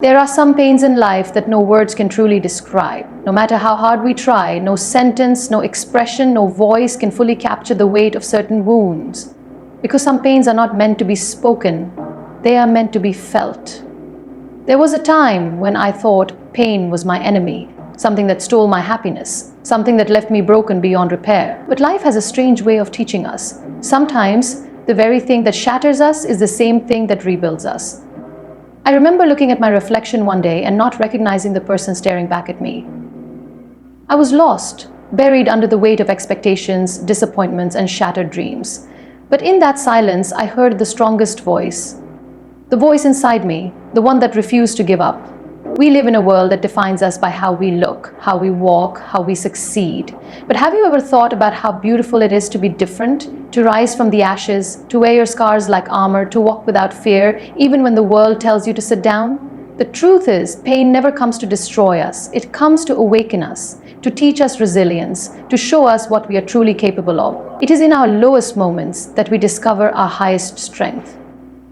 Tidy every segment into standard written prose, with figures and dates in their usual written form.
There are some pains in life that no words can truly describe. No matter how hard we try, no sentence, no expression, no voice can fully capture the weight of certain wounds. Because some pains are not meant to be spoken, they are meant to be felt. There was a time when I thought pain was my enemy, something that stole my happiness, something that left me broken beyond repair. But life has a strange way of teaching us. Sometimes the very thing that shatters us is the same thing that rebuilds us. I remember looking at my reflection one day and not recognizing the person staring back at me. I was lost, buried under the weight of expectations, disappointments, and shattered dreams. But in that silence, I heard the strongest voice. The voice inside me, the one that refused to give up. We live in a world that defines us by how we look, how we walk, how we succeed. But have you ever thought about how beautiful it is to be different, to rise from the ashes, to wear your scars like armor, to walk without fear, even when the world tells you to sit down? The truth is, pain never comes to destroy us. It comes to awaken us, to teach us resilience, to show us what we are truly capable of. It is in our lowest moments that we discover our highest strength.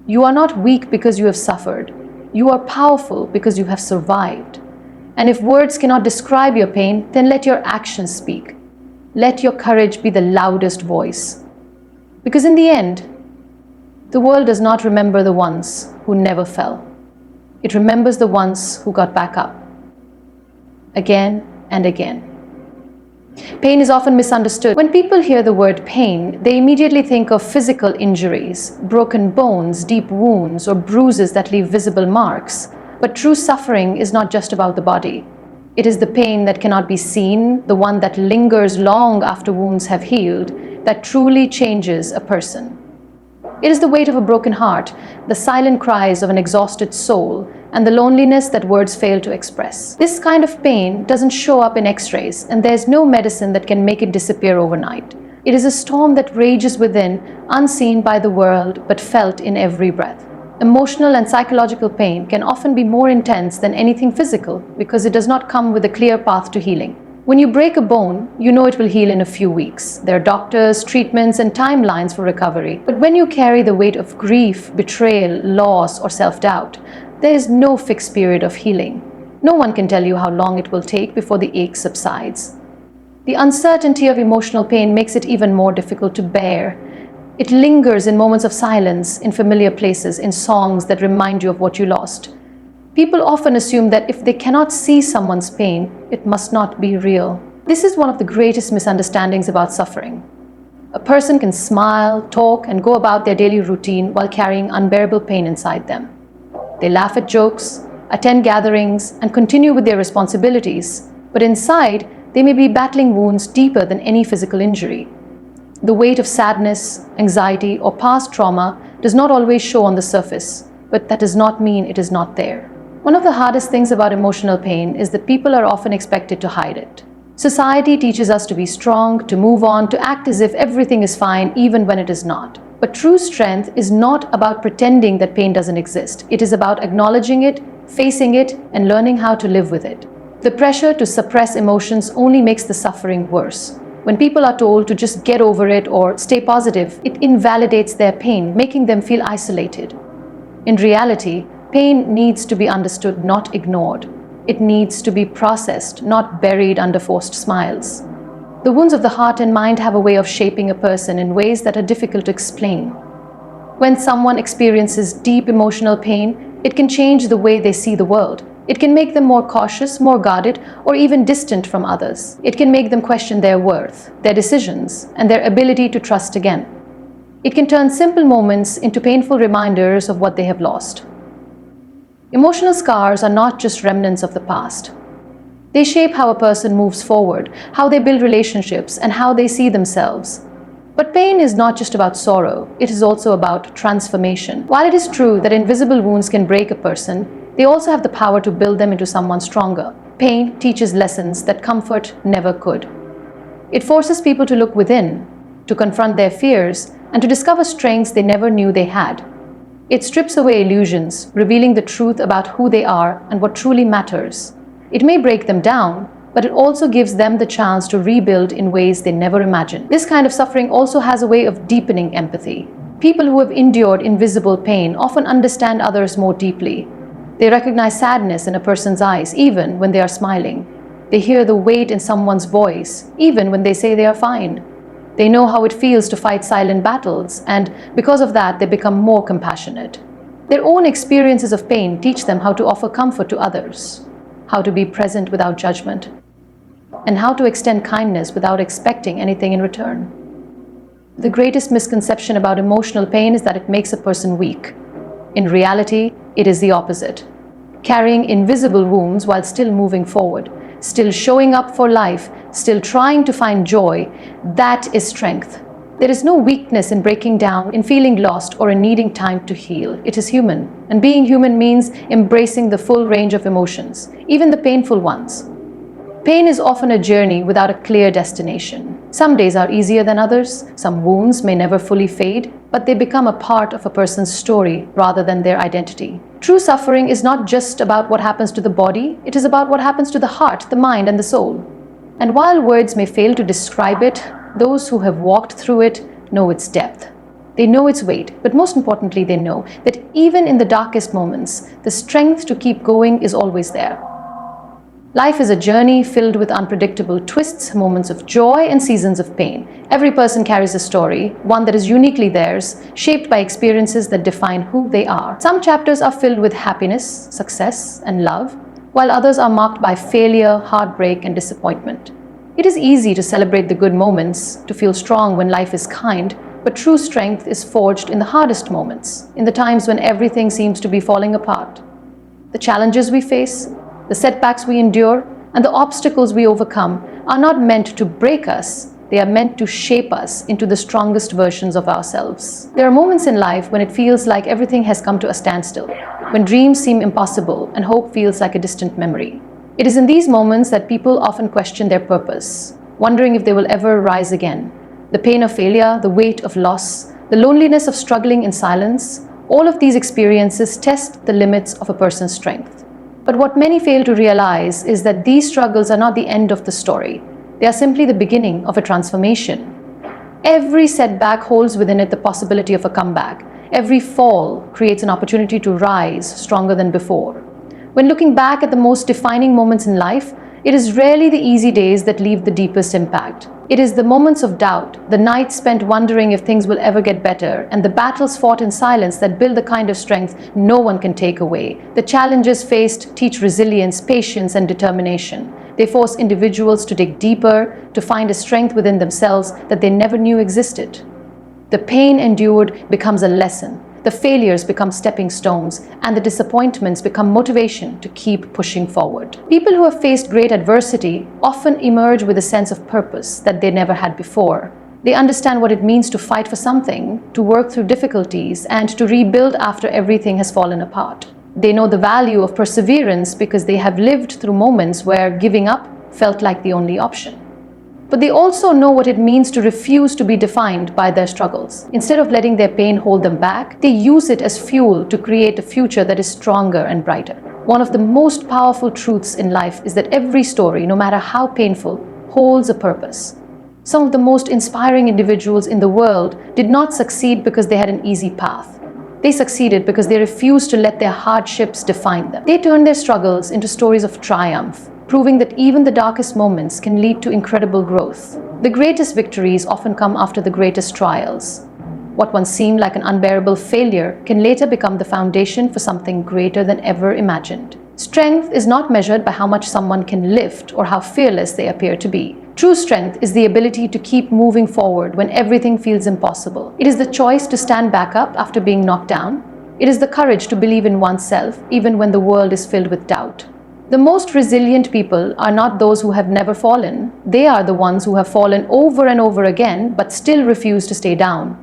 You are not weak because you have suffered. You are powerful because you have survived. And if words cannot describe your pain, then let your actions speak. Let your courage be the loudest voice. Because in the end, the world does not remember the ones who never fell. It remembers the ones who got back up. Again and again. Pain is often misunderstood. When people hear the word pain, they immediately think of physical injuries, broken bones, deep wounds, or bruises that leave visible marks. But true suffering is not just about the body. It is the pain that cannot be seen, the one that lingers long after wounds have healed, that truly changes a person. It is the weight of a broken heart, the silent cries of an exhausted soul, and the loneliness that words fail to express. This kind of pain doesn't show up in X-rays, and there's no medicine that can make it disappear overnight. It is a storm that rages within, unseen by the world, but felt in every breath. Emotional and psychological pain can often be more intense than anything physical because it does not come with a clear path to healing. When you break a bone, you know it will heal in a few weeks. There are doctors, treatments, and timelines for recovery. But when you carry the weight of grief, betrayal, loss, or self-doubt, there is no fixed period of healing. No one can tell you how long it will take before the ache subsides. The uncertainty of emotional pain makes it even more difficult to bear. It lingers in moments of silence, in familiar places, in songs that remind you of what you lost. People often assume that if they cannot see someone's pain, it must not be real. This is one of the greatest misunderstandings about suffering. A person can smile, talk, and go about their daily routine while carrying unbearable pain inside them. They laugh at jokes, attend gatherings, and continue with their responsibilities, but inside, they may be battling wounds deeper than any physical injury. The weight of sadness, anxiety, or past trauma does not always show on the surface, but that does not mean it is not there. One of the hardest things about emotional pain is that people are often expected to hide it. Society teaches us to be strong, to move on, to act as if everything is fine even when it is not. But true strength is not about pretending that pain doesn't exist. It is about acknowledging it, facing it, and learning how to live with it. The pressure to suppress emotions only makes the suffering worse. When people are told to just get over it or stay positive, it invalidates their pain, making them feel isolated. In reality, pain needs to be understood, not ignored. It needs to be processed, not buried under forced smiles. The wounds of the heart and mind have a way of shaping a person in ways that are difficult to explain. When someone experiences deep emotional pain, it can change the way they see the world. It can make them more cautious, more guarded, or even distant from others. It can make them question their worth, their decisions, and their ability to trust again. It can turn simple moments into painful reminders of what they have lost. Emotional scars are not just remnants of the past. They shape how a person moves forward, how they build relationships, and how they see themselves. But pain is not just about sorrow, it is also about transformation. While it is true that invisible wounds can break a person, they also have the power to build them into someone stronger. Pain teaches lessons that comfort never could. It forces people to look within, to confront their fears, and to discover strengths they never knew they had. It strips away illusions, revealing the truth about who they are and what truly matters. It may break them down, but it also gives them the chance to rebuild in ways they never imagined. This kind of suffering also has a way of deepening empathy. People who have endured invisible pain often understand others more deeply. They recognize sadness in a person's eyes, even when they are smiling. They hear the weight in someone's voice, even when they say they are fine. They know how it feels to fight silent battles, and because of that, they become more compassionate. Their own experiences of pain teach them how to offer comfort to others, how to be present without judgment, and how to extend kindness without expecting anything in return. The greatest misconception about emotional pain is that it makes a person weak. In reality, it is the opposite. Carrying invisible wounds while still moving forward, still showing up for life, still trying to find joy, that is strength. There is no weakness in breaking down, in feeling lost, or in needing time to heal. It is human. And being human means embracing the full range of emotions, even the painful ones. Pain is often a journey without a clear destination. Some days are easier than others, some wounds may never fully fade, but they become a part of a person's story rather than their identity. True suffering is not just about what happens to the body, it is about what happens to the heart, the mind, and the soul. And while words may fail to describe it, those who have walked through it know its depth. They know its weight, but most importantly, they know that even in the darkest moments, the strength to keep going is always there. Life is a journey filled with unpredictable twists, moments of joy, and seasons of pain. Every person carries a story, one that is uniquely theirs, shaped by experiences that define who they are. Some chapters are filled with happiness, success, and love, while others are marked by failure, heartbreak, and disappointment. It is easy to celebrate the good moments, to feel strong when life is kind, but true strength is forged in the hardest moments, in the times when everything seems to be falling apart. The challenges we face, the setbacks we endure, and the obstacles we overcome are not meant to break us, they are meant to shape us into the strongest versions of ourselves. There are moments in life when it feels like everything has come to a standstill, when dreams seem impossible and hope feels like a distant memory. It is in these moments that people often question their purpose, wondering if they will ever rise again. The pain of failure, the weight of loss, the loneliness of struggling in silence, all of these experiences test the limits of a person's strength. But what many fail to realize is that these struggles are not the end of the story. They are simply the beginning of a transformation. Every setback holds within it the possibility of a comeback. Every fall creates an opportunity to rise stronger than before. When looking back at the most defining moments in life, it is rarely the easy days that leave the deepest impact. It is the moments of doubt, the nights spent wondering if things will ever get better, and the battles fought in silence that build the kind of strength no one can take away. The challenges faced teach resilience, patience, and determination. They force individuals to dig deeper, to find a strength within themselves that they never knew existed. The pain endured becomes a lesson. The failures become stepping stones, and the disappointments become motivation to keep pushing forward. People who have faced great adversity often emerge with a sense of purpose that they never had before. They understand what it means to fight for something, to work through difficulties, and to rebuild after everything has fallen apart. They know the value of perseverance because they have lived through moments where giving up felt like the only option. But they also know what it means to refuse to be defined by their struggles. Instead of letting their pain hold them back, they use it as fuel to create a future that is stronger and brighter. One of the most powerful truths in life is that every story, no matter how painful, holds a purpose. Some of the most inspiring individuals in the world did not succeed because they had an easy path. They succeeded because they refused to let their hardships define them. They turned their struggles into stories of triumph, proving that even the darkest moments can lead to incredible growth. The greatest victories often come after the greatest trials. What once seemed like an unbearable failure can later become the foundation for something greater than ever imagined. Strength is not measured by how much someone can lift or how fearless they appear to be. True strength is the ability to keep moving forward when everything feels impossible. It is the choice to stand back up after being knocked down. It is the courage to believe in oneself even when the world is filled with doubt. The most resilient people are not those who have never fallen. They are the ones who have fallen over and over again but still refuse to stay down.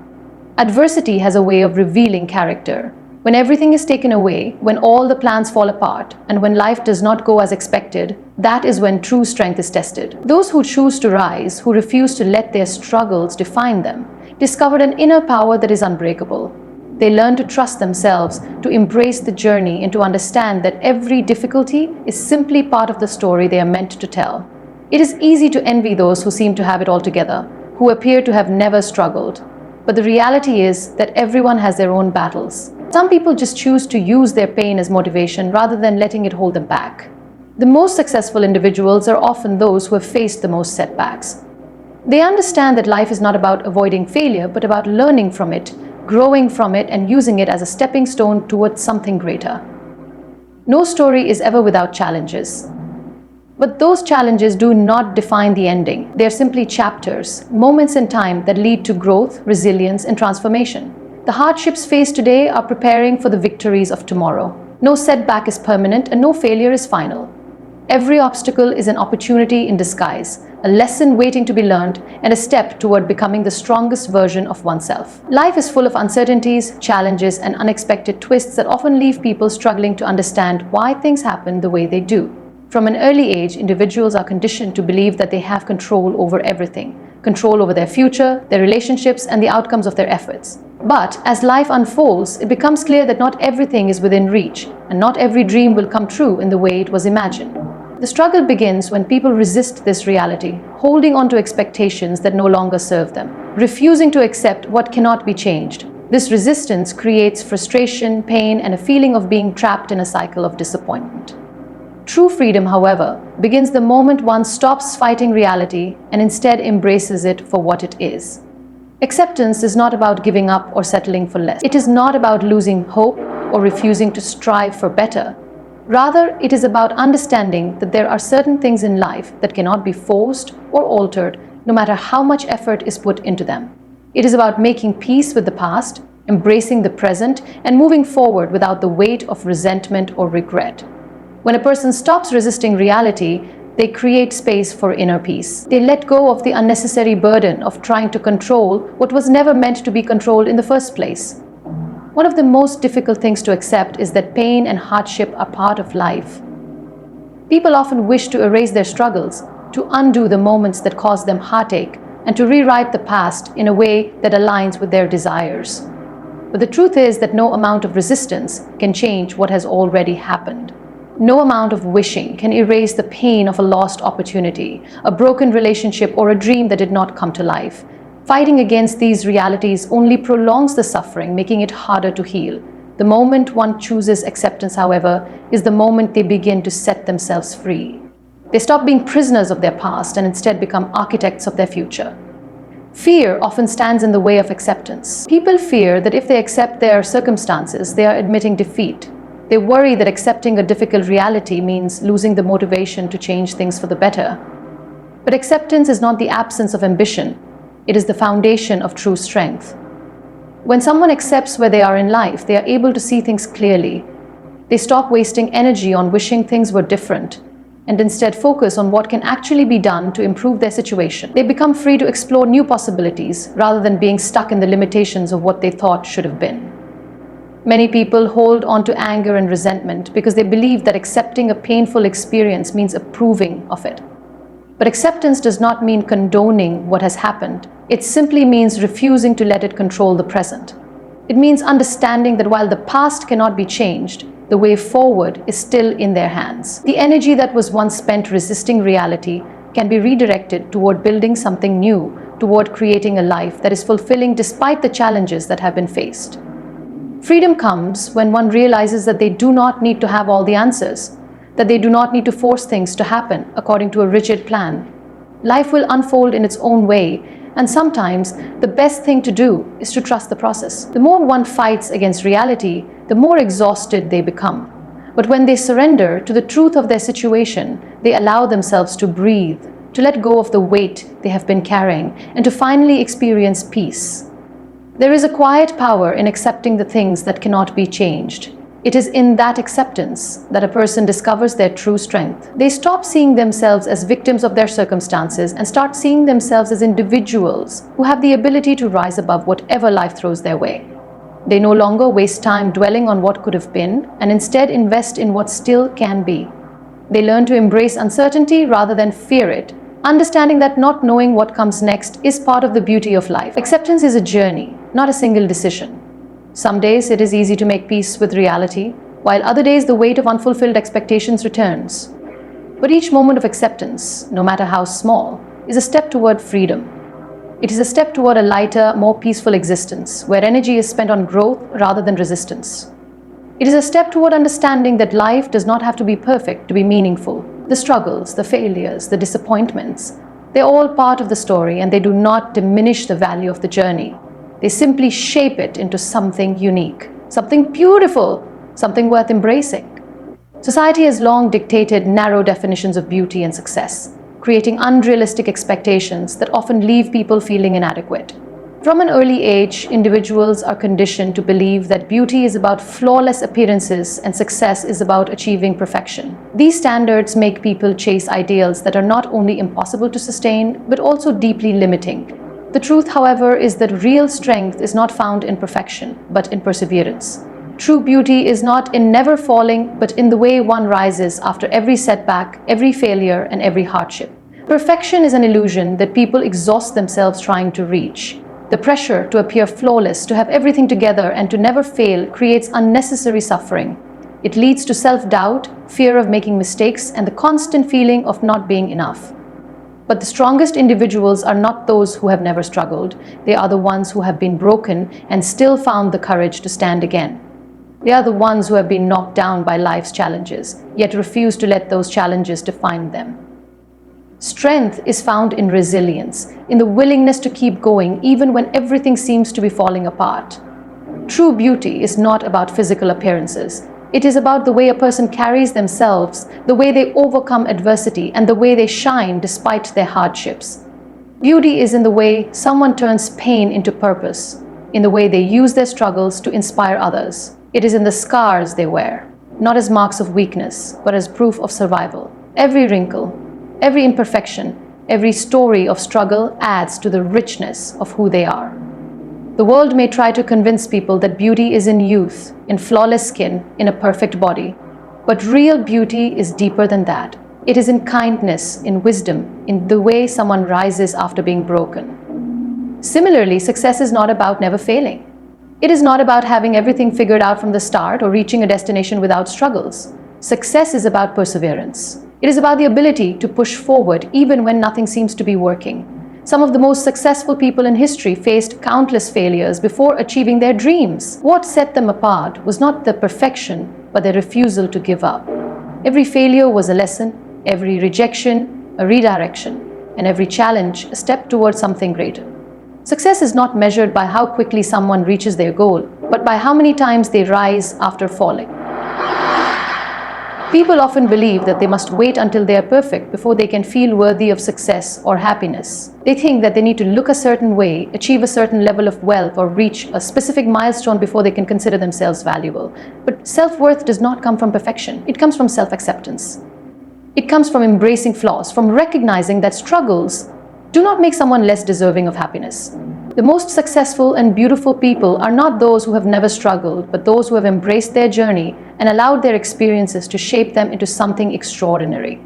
Adversity has a way of revealing character. When everything is taken away, when all the plans fall apart, and when life does not go as expected, that is when true strength is tested. Those who choose to rise, who refuse to let their struggles define them, discovered an inner power that is unbreakable. They learn to trust themselves, to embrace the journey, and to understand that every difficulty is simply part of the story they are meant to tell. It is easy to envy those who seem to have it all together, who appear to have never struggled. But the reality is that everyone has their own battles. Some people just choose to use their pain as motivation rather than letting it hold them back. The most successful individuals are often those who have faced the most setbacks. They understand that life is not about avoiding failure, but about learning from it, growing from it, and using it as a stepping stone towards something greater. No story is ever without challenges. But those challenges do not define the ending. They are simply chapters, moments in time that lead to growth, resilience, and transformation. The hardships faced today are preparing for the victories of tomorrow. No setback is permanent and no failure is final. Every obstacle is an opportunity in disguise, a lesson waiting to be learned, and a step toward becoming the strongest version of oneself. Life is full of uncertainties, challenges, and unexpected twists that often leave people struggling to understand why things happen the way they do. From an early age, individuals are conditioned to believe that they have control over everything, control over their future, their relationships, and the outcomes of their efforts. But as life unfolds, it becomes clear that not everything is within reach, and not every dream will come true in the way it was imagined. The struggle begins when people resist this reality, holding on to expectations that no longer serve them, refusing to accept what cannot be changed. This resistance creates frustration, pain, and a feeling of being trapped in a cycle of disappointment. True freedom, however, begins the moment one stops fighting reality and instead embraces it for what it is. Acceptance is not about giving up or settling for less. It is not about losing hope or refusing to strive for better. Rather, it is about understanding that there are certain things in life that cannot be forced or altered, no matter how much effort is put into them. It is about making peace with the past, embracing the present, and moving forward without the weight of resentment or regret. When a person stops resisting reality, they create space for inner peace. They let go of the unnecessary burden of trying to control what was never meant to be controlled in the first place. One of the most difficult things to accept is that pain and hardship are part of life. People often wish to erase their struggles, to undo the moments that caused them heartache, and to rewrite the past in a way that aligns with their desires. But the truth is that no amount of resistance can change what has already happened. No amount of wishing can erase the pain of a lost opportunity, a broken relationship, or a dream that did not come to life. Fighting against these realities only prolongs the suffering, making it harder to heal. The moment one chooses acceptance, however, is the moment they begin to set themselves free. They stop being prisoners of their past and instead become architects of their future. Fear often stands in the way of acceptance. People fear that if they accept their circumstances, they are admitting defeat. They worry that accepting a difficult reality means losing the motivation to change things for the better. But acceptance is not the absence of ambition. It is the foundation of true strength. When someone accepts where they are in life, they are able to see things clearly. They stop wasting energy on wishing things were different and instead focus on what can actually be done to improve their situation. They become free to explore new possibilities rather than being stuck in the limitations of what they thought should have been. Many people hold on to anger and resentment because they believe that accepting a painful experience means approving of it. But acceptance does not mean condoning what has happened. It simply means refusing to let it control the present. It means understanding that while the past cannot be changed, the way forward is still in their hands. The energy that was once spent resisting reality can be redirected toward building something new, toward creating a life that is fulfilling despite the challenges that have been faced. Freedom comes when one realizes that they do not need to have all the answers, that they do not need to force things to happen according to a rigid plan. Life will unfold in its own way, and sometimes the best thing to do is to trust the process. The more one fights against reality, the more exhausted they become. But when they surrender to the truth of their situation, they allow themselves to breathe, to let go of the weight they have been carrying, and to finally experience peace. There is a quiet power in accepting the things that cannot be changed. It is in that acceptance that a person discovers their true strength. They stop seeing themselves as victims of their circumstances and start seeing themselves as individuals who have the ability to rise above whatever life throws their way. They no longer waste time dwelling on what could have been and instead invest in what still can be. They learn to embrace uncertainty rather than fear it, understanding that not knowing what comes next is part of the beauty of life. Acceptance is a journey, not a single decision. Some days it is easy to make peace with reality, while other days the weight of unfulfilled expectations returns. But each moment of acceptance, no matter how small, is a step toward freedom. It is a step toward a lighter, more peaceful existence, where energy is spent on growth rather than resistance. It is a step toward understanding that life does not have to be perfect to be meaningful. The struggles, the failures, the disappointments, they're all part of the story, and they do not diminish the value of the journey. They simply shape it into something unique, something beautiful, something worth embracing. Society has long dictated narrow definitions of beauty and success, creating unrealistic expectations that often leave people feeling inadequate. From an early age, individuals are conditioned to believe that beauty is about flawless appearances and success is about achieving perfection. These standards make people chase ideals that are not only impossible to sustain, but also deeply limiting. The truth, however, is that real strength is not found in perfection, but in perseverance. True beauty is not in never falling, but in the way one rises after every setback, every failure, and every hardship. Perfection is an illusion that people exhaust themselves trying to reach. The pressure to appear flawless, to have everything together, and to never fail creates unnecessary suffering. It leads to self-doubt, fear of making mistakes, and the constant feeling of not being enough. But the strongest individuals are not those who have never struggled. They are the ones who have been broken and still found the courage to stand again. They are the ones who have been knocked down by life's challenges, yet refuse to let those challenges define them. Strength is found in resilience, in the willingness to keep going even when everything seems to be falling apart. True beauty is not about physical appearances. It is about the way a person carries themselves, the way they overcome adversity, and the way they shine despite their hardships. Beauty is in the way someone turns pain into purpose, in the way they use their struggles to inspire others. It is in the scars they wear, not as marks of weakness, but as proof of survival. Every wrinkle, every imperfection, every story of struggle adds to the richness of who they are. The world may try to convince people that beauty is in youth, in flawless skin, in a perfect body. But real beauty is deeper than that. It is in kindness, in wisdom, in the way someone rises after being broken. Similarly, success is not about never failing. It is not about having everything figured out from the start or reaching a destination without struggles. Success is about perseverance. It is about the ability to push forward even when nothing seems to be working. Some of the most successful people in history faced countless failures before achieving their dreams. What set them apart was not their perfection, but their refusal to give up. Every failure was a lesson, every rejection a redirection, and every challenge a step towards something greater. Success is not measured by how quickly someone reaches their goal, but by how many times they rise after falling. People often believe that they must wait until they are perfect before they can feel worthy of success or happiness. They think that they need to look a certain way, achieve a certain level of wealth, or reach a specific milestone before they can consider themselves valuable. But self-worth does not come from perfection. It comes from self-acceptance. It comes from embracing flaws, from recognizing that struggles do not make someone less deserving of happiness. The most successful and beautiful people are not those who have never struggled, but those who have embraced their journey and allowed their experiences to shape them into something extraordinary.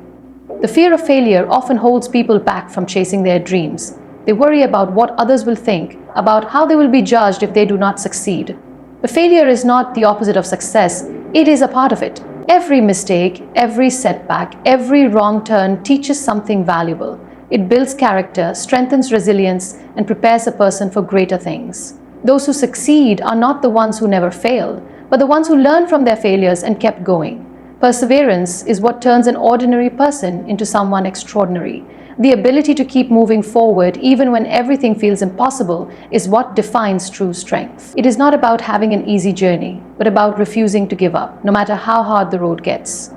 The fear of failure often holds people back from chasing their dreams. They worry about what others will think, about how they will be judged if they do not succeed. But failure is not the opposite of success. It is a part of it. Every mistake, every setback, every wrong turn teaches something valuable. It builds character, strengthens resilience, and prepares a person for greater things. Those who succeed are not the ones who never failed, but the ones who learned from their failures and kept going. Perseverance is what turns an ordinary person into someone extraordinary. The ability to keep moving forward even when everything feels impossible is what defines true strength. It is not about having an easy journey, but about refusing to give up, no matter how hard the road gets.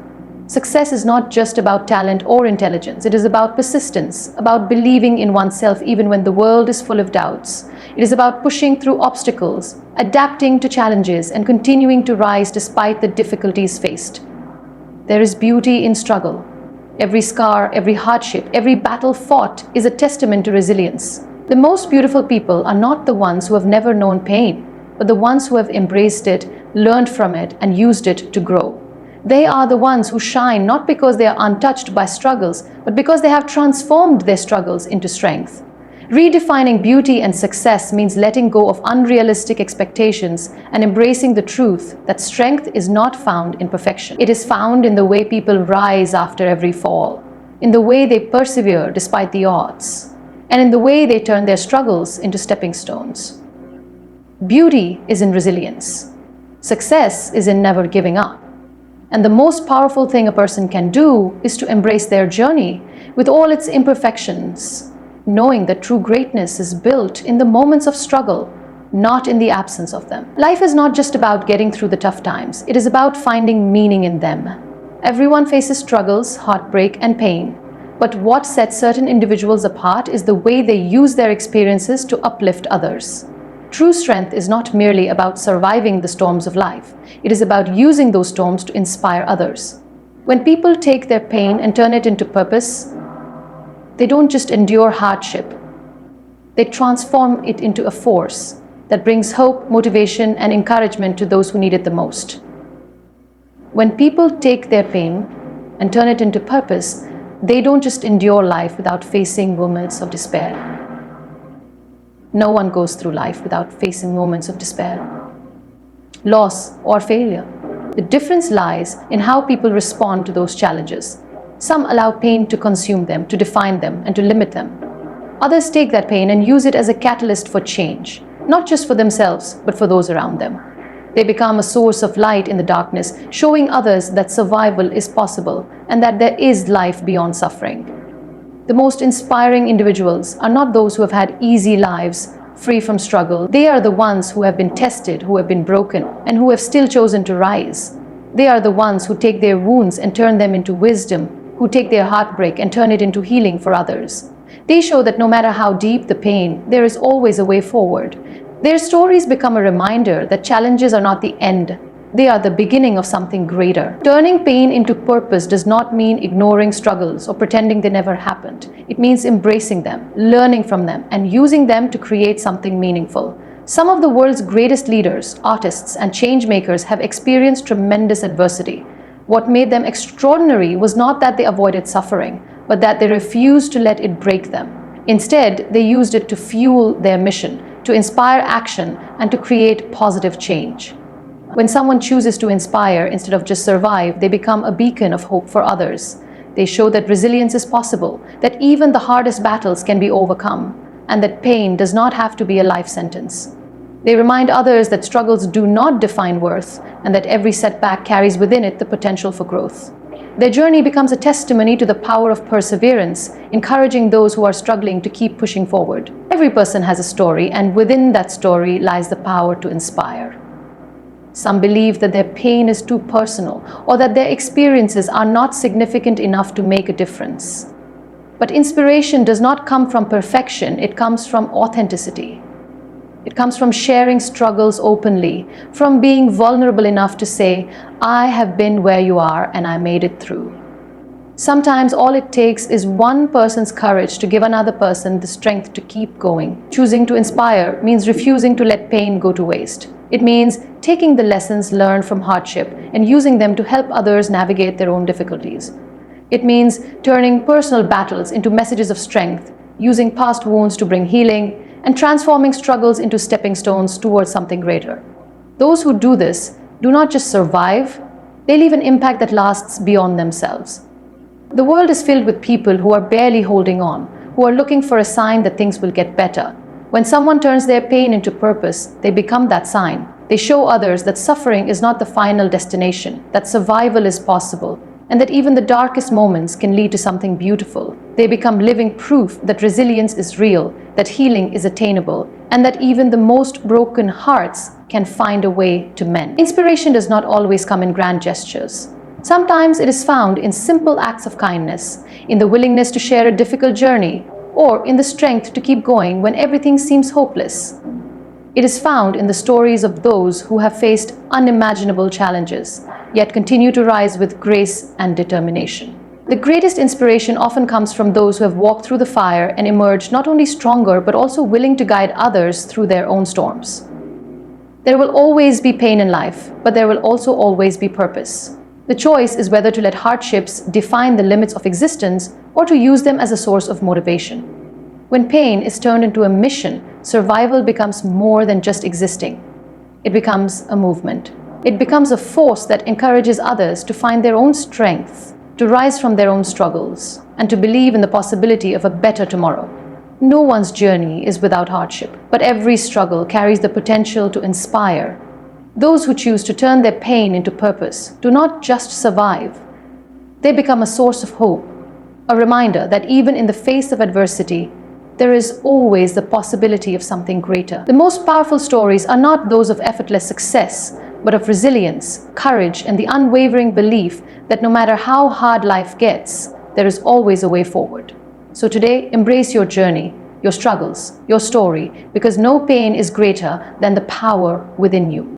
Success is not just about talent or intelligence. It is about persistence, about believing in oneself even when the world is full of doubts. It is about pushing through obstacles, adapting to challenges, and continuing to rise despite the difficulties faced. There is beauty in struggle. Every scar, every hardship, every battle fought is a testament to resilience. The most beautiful people are not the ones who have never known pain, but the ones who have embraced it, learned from it, and used it to grow. They are the ones who shine not because they are untouched by struggles, but because they have transformed their struggles into strength. Redefining beauty and success means letting go of unrealistic expectations and embracing the truth that strength is not found in perfection. It is found in the way people rise after every fall, in the way they persevere despite the odds, and in the way they turn their struggles into stepping stones. Beauty is in resilience. Success is in never giving up. And the most powerful thing a person can do is to embrace their journey with all its imperfections, knowing that true greatness is built in the moments of struggle, not in the absence of them. Life is not just about getting through the tough times, it is about finding meaning in them. Everyone faces struggles, heartbreak, and pain. But what sets certain individuals apart is the way they use their experiences to uplift others. True strength is not merely about surviving the storms of life. It is about using those storms to inspire others. When people take their pain and turn it into purpose, they don't just endure hardship. They transform it into a force that brings hope, motivation, and encouragement to those who need it the most. When people take their pain and turn it into purpose, they don't just endure life without facing moments of despair. No one goes through life without facing moments of despair, loss, or failure. The difference lies in how people respond to those challenges. Some allow pain to consume them, to define them, and to limit them. Others take that pain and use it as a catalyst for change, not just for themselves, but for those around them. They become a source of light in the darkness, showing others that survival is possible and that there is life beyond suffering. The most inspiring individuals are not those who have had easy lives, free from struggle. They are the ones who have been tested, who have been broken, and who have still chosen to rise. They are the ones who take their wounds and turn them into wisdom, who take their heartbreak and turn it into healing for others. They show that no matter how deep the pain, there is always a way forward. Their stories become a reminder that challenges are not the end. They are the beginning of something greater. Turning pain into purpose does not mean ignoring struggles or pretending they never happened. It means embracing them, learning from them, and using them to create something meaningful. Some of the world's greatest leaders, artists, and change makers have experienced tremendous adversity. What made them extraordinary was not that they avoided suffering, but that they refused to let it break them. Instead, they used it to fuel their mission, to inspire action, and to create positive change. When someone chooses to inspire instead of just survive, they become a beacon of hope for others. They show that resilience is possible, that even the hardest battles can be overcome, and that pain does not have to be a life sentence. They remind others that struggles do not define worth, and that every setback carries within it the potential for growth. Their journey becomes a testimony to the power of perseverance, encouraging those who are struggling to keep pushing forward. Every person has a story, and within that story lies the power to inspire. Some believe that their pain is too personal, or that their experiences are not significant enough to make a difference. But inspiration does not come from perfection, it comes from authenticity. It comes from sharing struggles openly, from being vulnerable enough to say, I have been where you are and I made it through. Sometimes all it takes is one person's courage to give another person the strength to keep going. Choosing to inspire means refusing to let pain go to waste. It means taking the lessons learned from hardship and using them to help others navigate their own difficulties. It means turning personal battles into messages of strength, using past wounds to bring healing, and transforming struggles into stepping stones towards something greater. Those who do this do not just survive, they leave an impact that lasts beyond themselves. The world is filled with people who are barely holding on, who are looking for a sign that things will get better. When someone turns their pain into purpose, they become that sign. They show others that suffering is not the final destination, that survival is possible, and that even the darkest moments can lead to something beautiful. They become living proof that resilience is real, that healing is attainable, and that even the most broken hearts can find a way to mend. Inspiration does not always come in grand gestures. Sometimes it is found in simple acts of kindness, in the willingness to share a difficult journey, or in the strength to keep going when everything seems hopeless. It is found in the stories of those who have faced unimaginable challenges, yet continue to rise with grace and determination. The greatest inspiration often comes from those who have walked through the fire and emerged not only stronger, but also willing to guide others through their own storms. There will always be pain in life, but there will also always be purpose. The choice is whether to let hardships define the limits of existence or to use them as a source of motivation. When pain is turned into a mission, survival becomes more than just existing. It becomes a movement. It becomes a force that encourages others to find their own strength, to rise from their own struggles, and to believe in the possibility of a better tomorrow. No one's journey is without hardship, but every struggle carries the potential to inspire. Those who choose to turn their pain into purpose do not just survive, they become a source of hope, a reminder that even in the face of adversity, there is always the possibility of something greater. The most powerful stories are not those of effortless success, but of resilience, courage, and the unwavering belief that no matter how hard life gets, there is always a way forward. So today, embrace your journey, your struggles, your story, because no pain is greater than the power within you.